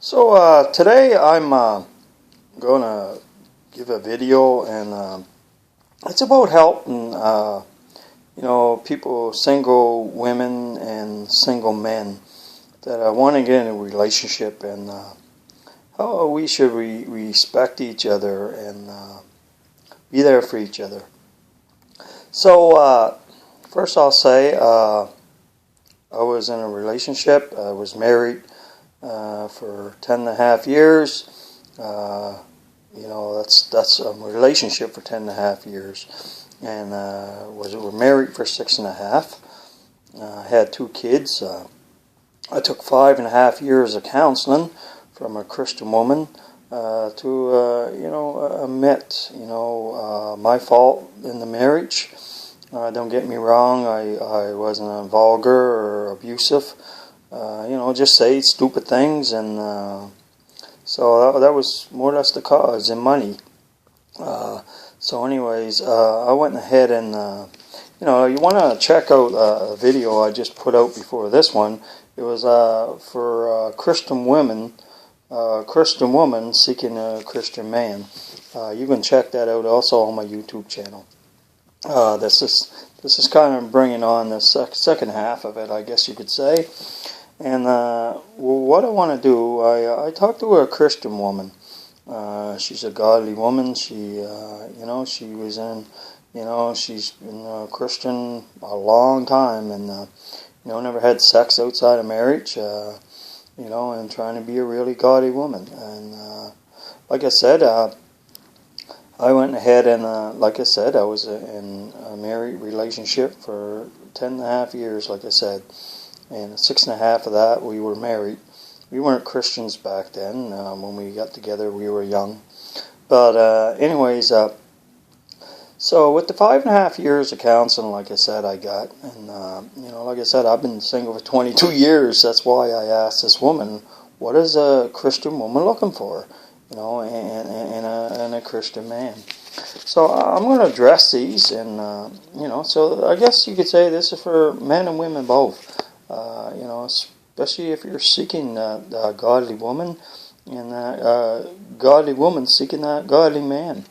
Today I'm going to give a video, and it's about helping people, single women and single men that want to get in a relationship, and how we should respect each other and be there for each other. First I'll say I was in a relationship. I was married for 10.5 years. That's a relationship for 10.5 years, and we're married for 6.5. Had 2 kids. I took 5.5 years of counseling from a Christian woman to admit my fault in the marriage. Don't get me wrong, I wasn't vulgar or abusive. Just say stupid things, and so that was more or less the cause, and money. Anyways, I went ahead and, you want to check out a video I just put out before this one. It was for Christian women, Christian woman seeking a Christian man. You can check that out also on my YouTube channel. This is kind of bringing on the second half of it, I guess you could say. And what I want to do, I talked to a Christian woman. She's a godly woman. She was in, she's been a Christian a long time, and never had sex outside of marriage. And trying to be a really godly woman. And like I said, I went ahead and, like I said, I was in a married relationship for 10.5 years, like I said. And 6.5 of that, we were married. We weren't Christians back then. When we got together, we were young. But anyways, so with the 5.5 years of counseling, like I said, I got, and like I said, I've been single for 22 years. That's why I asked this woman, what is a Christian woman looking for? And a Christian man. So I'm going to address these, and so I guess you could say this is for men and women both. Especially if you're seeking a godly woman, and a godly woman seeking that godly man.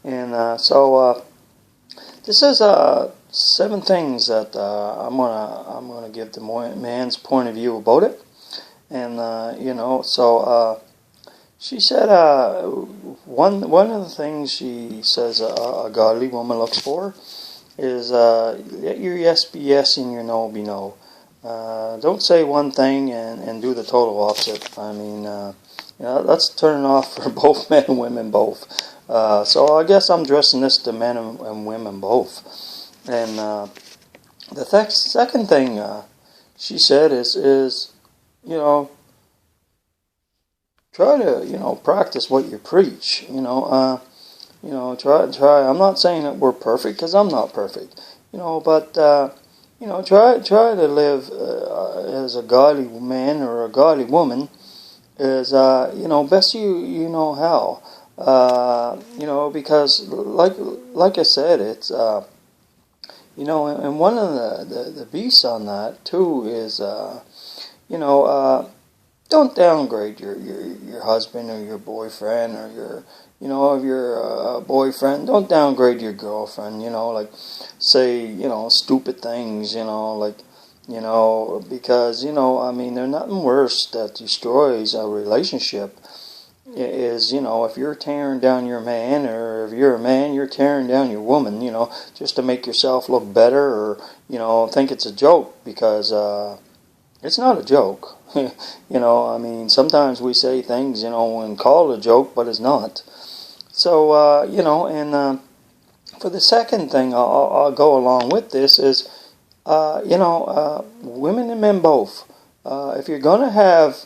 And this is 7 things that I'm gonna give the man's point of view about it. And she said one of the things she says a godly woman looks for is let your yes be yes and your no be no. Don't say one thing and do the total opposite. I mean, that's turning off for both men and women both. So I guess I'm addressing this to men and women both. And the second thing she said is try to practice what you preach. Try. I'm not saying that we're perfect, because I'm not perfect. But try to live as a godly man or a godly woman as best you know how. Because like I said, it's and one of the beasts on that too is don't downgrade your husband or your boyfriend or your if you're a boyfriend, don't downgrade your girlfriend, say, stupid things, because, there's nothing worse that destroys a relationship is, if you're tearing down your man, or if you're a man, you're tearing down your woman, just to make yourself look better, or, think it's a joke, because it's not a joke. Sometimes we say things, and call it a joke, but it's not. So, for the second thing I'll go along with this is, women and men both. If you're going to have,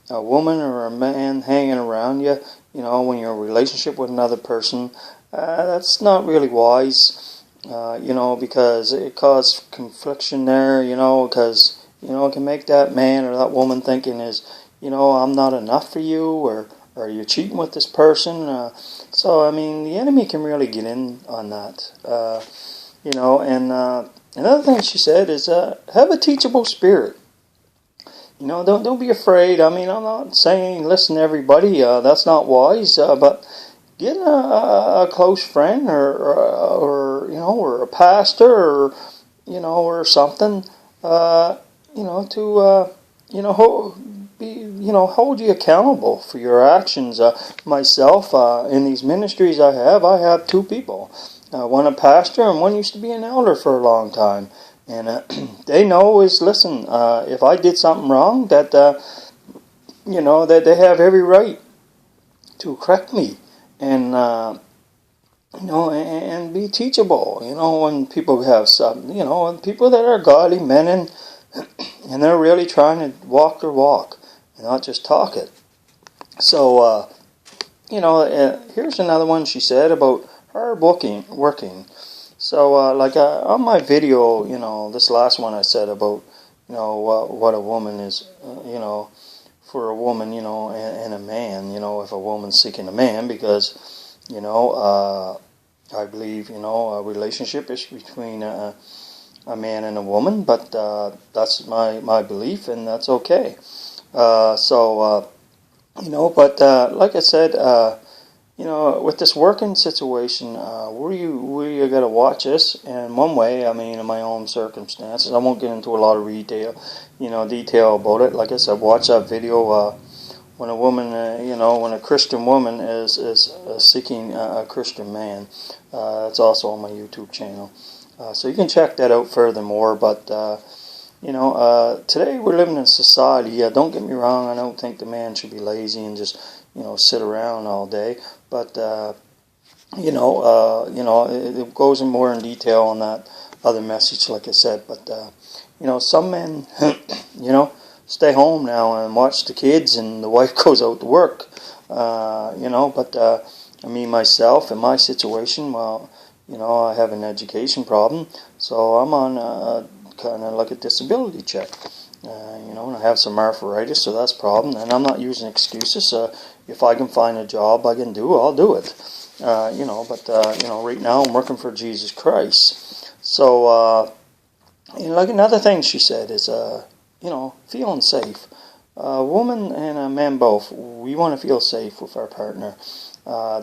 a woman or a man hanging around you, when you're in a relationship with another person, that's not really wise, because it causes confliction there, because, it can make that man or that woman thinking is, I'm not enough for you, or you're cheating with this person. So, the enemy can really get in on that. And another thing she said is have a teachable spirit. don't be afraid. I mean, I'm not saying listen to everybody. That's not wise. But get a close friend, or a pastor, or something. To hold you accountable for your actions. Myself, in these ministries I have two people. One a pastor and one used to be an elder for a long time. And they know listen, if I did something wrong, that they have every right to correct me, and and be teachable. When people have some, when people that are godly men, and they're really trying to walk their walk and not just talk it. So here's another one she said about hard working. So on my video, this last one I said about what a woman is, for a woman, and a man, if a woman's seeking a man, because I believe a relationship is between a man and a woman, but that's my belief, and that's okay. But like I said, with this working situation, we got to watch this. And one way, I mean, in my own circumstances, I won't get into a lot of detail about it. Like I said, watch that video. When a woman, when a Christian woman is seeking a Christian man, it's also on my YouTube channel. So you can check that out furthermore. But today we're living in a society. Don't get me wrong. I don't think the man should be lazy and just sit around all day. But it goes in more in detail on that other message, like I said. But some men, stay home now and watch the kids, and the wife goes out to work. But I mean, myself, in my situation, well, I have an education problem, so I'm on kind of like a disability check. And I have some arthritis, so that's a problem. And I'm not using excuses. If I can find a job I can do, I'll do it. Right now I'm working for Jesus Christ. So, like another thing she said is, feeling safe. A woman and a man both, we want to feel safe with our partner.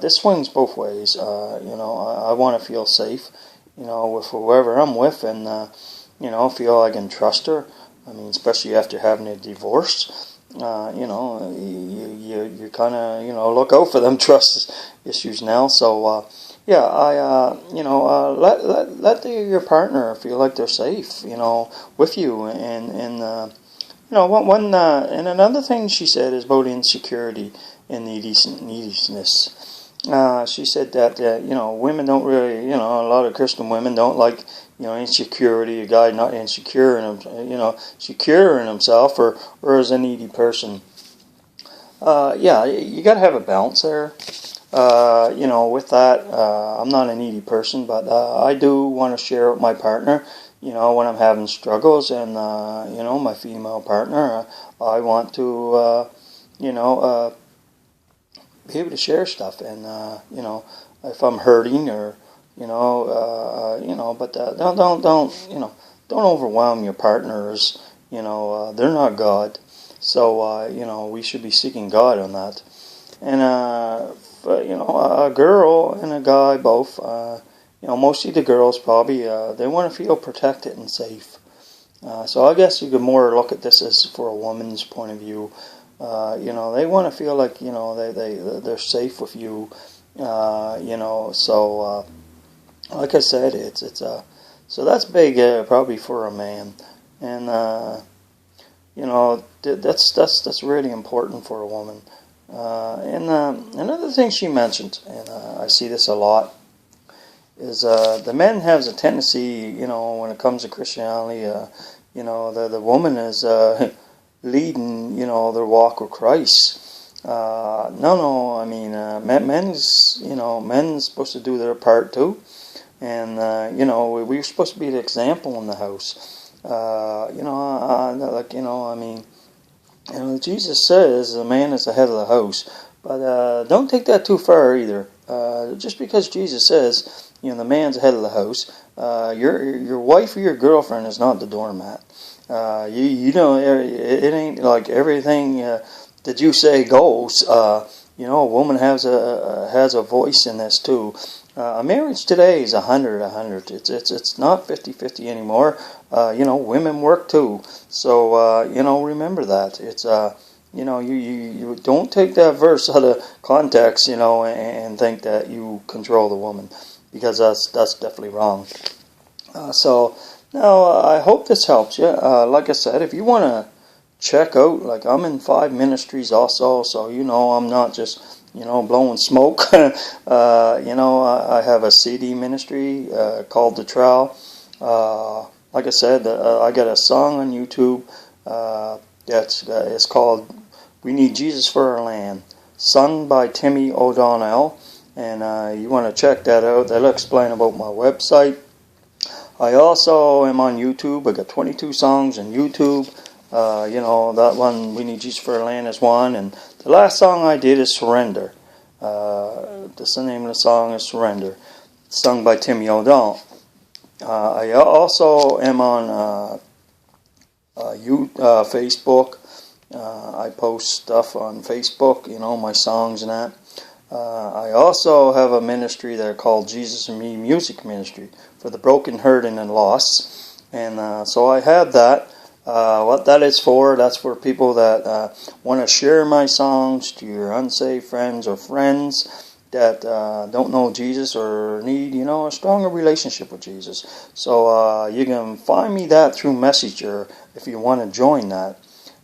This swings both ways. I want to feel safe, with whoever I'm with, and, feel I can trust her. I mean, especially after having a divorce, you kind of, look out for them trust issues now. So, let your partner feel like they're safe, with you. And another thing she said is about insecurity and neediness. She said that, women don't really, a lot of Christian women don't like, insecurity, a guy not insecure in secure in himself or as a needy person. You got to have a balance there. With that, I'm not a needy person, but I do want to share with my partner, when I'm having struggles, and, my female partner, I want to, be able to share stuff, and, if I'm hurting or, but don't overwhelm your partners. They're not God. So, we should be seeking God on that. And, a girl and a guy both, mostly the girls probably, they want to feel protected and safe. So I guess you could more look at this as for a woman's point of view. They want to feel like, they're safe with you. So, like I said, so that's big, probably for a man. And, that's really important for a woman. And another thing she mentioned, and I see this a lot, is the men has a tendency, when it comes to Christianity, the woman is leading, their walk with Christ. Men's supposed to do their part too. And, we're supposed to be the example in the house. Jesus says the man is the head of the house. But don't take that too far either. Just because Jesus says, the man's the head of the house, your wife or your girlfriend is not the doormat. You know, it ain't like everything that you say goes. You know, a woman has a voice in this too. A marriage today is 100. It's not 50-50 anymore. You know, women work too. So you know, remember that. It's you know, you don't take that verse out of context, you know, and think that you control the woman, because that's definitely wrong. So now I hope this helps you. Like I said, if you want to check out, like, I'm in 5 ministries also, so you know I'm not just, you know, blowing smoke. You know, I have a CD ministry called The Trowel. Like I said, I got a song on YouTube it's called "We Need Jesus for Our Land," sung by Timmy O'Donnell, and you want to check that out. That'll explain about my website. I also am on YouTube. I got 22 songs on YouTube. You know, that one, "We Need Jesus for Our Land," is one, and the last song I did is "Surrender." That's the name of the song, is "Surrender," sung by Timmy O'Donnell. I also am on Facebook. I post stuff on Facebook, you know, my songs and that. I also have a ministry there called Jesus and Me Music Ministry for the broken, hurting, and lost. And so I have that. What that is for, that's for people that want to share my songs to your unsaved friends or friends that don't know Jesus or need, you know, a stronger relationship with Jesus. So you can find me that through Messenger if you want to join that.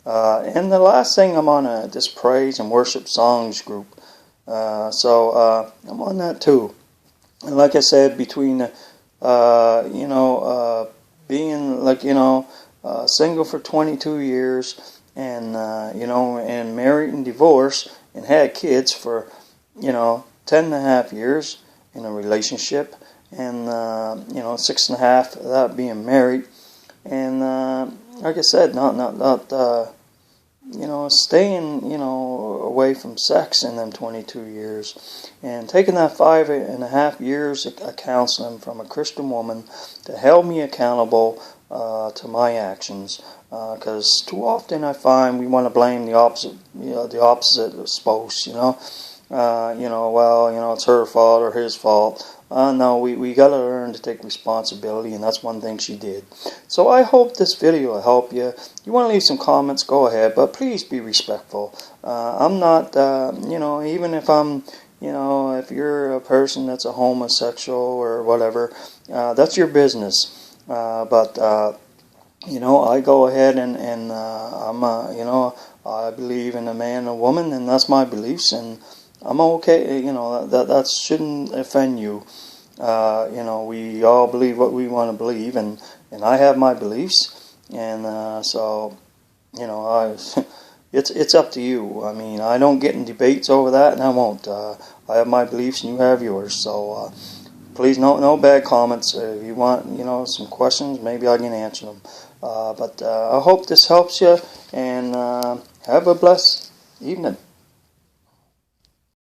And the last thing, I'm on this praise and worship songs group. So I'm on that too. And like I said, between you know, being, like, you know, single for 22 years, and you know, and married and divorced and had kids for, you know, 10.5 years in a relationship, and you know, 6.5 of that being married, and like I said, not you know, staying, you know, away from sex in them 22 years, and taking that 5.5 years of counseling from a Christian woman that held me accountable to my actions, because too often I find we want to blame the opposite, you know, the opposite spouse, you know, well, you know, it's her fault or his fault. No, we got to learn to take responsibility, and that's one thing she did. So I hope this video will help you. You want to leave some comments, go ahead, but please be respectful. I'm not, you know, even if I'm, you know, if you're a person that's a homosexual or whatever, that's your business. But you know, I go ahead and I'm, you know, I believe in a man and a woman, and that's my beliefs, and I'm okay, you know, that shouldn't offend you. You know, we all believe what we want to believe, and I have my beliefs, and so, you know, it's up to you. I mean, I don't get in debates over that, and I won't. I have my beliefs, and you have yours, so please, no bad comments. If you want, you know, some questions, maybe I can answer them. But I hope this helps you, and have a blessed evening.